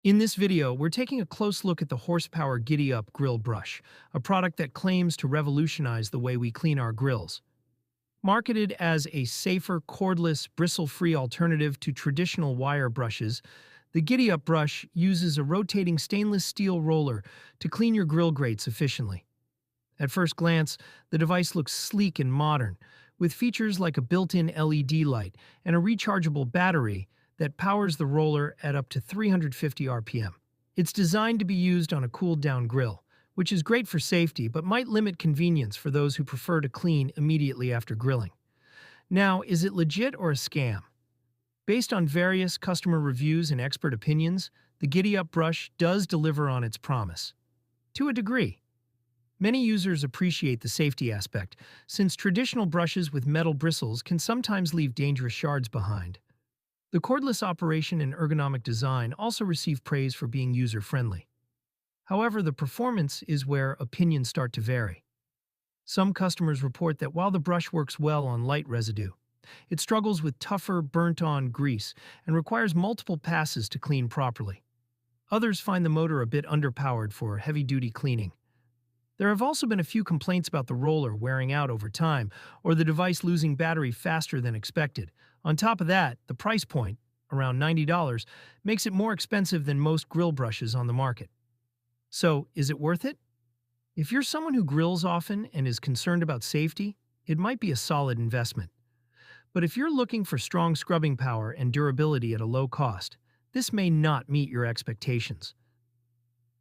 In this video, we're taking a close look at the Horsepower Giddyup Grill Brush, a product that claims to revolutionize the way we clean our grills. Marketed as a safer, cordless, bristle-free alternative to traditional wire brushes, the Giddyup brush uses a rotating stainless steel roller to clean your grill grates efficiently. At first glance, the device looks sleek and modern, with features like a built-in LED light and a rechargeable battery that powers the roller at up to 350 RPM. It's designed to be used on a cooled-down grill, which is great for safety but might limit convenience for those who prefer to clean immediately after grilling. Now, is it legit or a scam? Based on various customer reviews and expert opinions, the Giddyup brush does deliver on its promise. To a degree. Many users appreciate the safety aspect, since traditional brushes with metal bristles can sometimes leave dangerous shards behind. The cordless operation and ergonomic design also receive praise for being user-friendly. However, the performance is where opinions start to vary. Some customers report that while the brush works well on light residue, it struggles with tougher, burnt-on grease and requires multiple passes to clean properly. Others find the motor a bit underpowered for heavy-duty cleaning. There have also been a few complaints about the roller wearing out over time or the device losing battery faster than expected. On top of that, the price point, around $90, makes it more expensive than most grill brushes on the market. So, is it worth it? If you're someone who grills often and is concerned about safety, it might be a solid investment. But if you're looking for strong scrubbing power and durability at a low cost, this may not meet your expectations.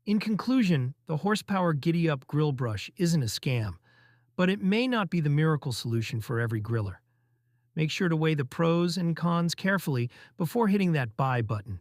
In conclusion, the Horsepower Giddyup Grill Brush isn't a scam, but it may not be the miracle solution for every griller. Make sure to weigh the pros and cons carefully before hitting that buy button.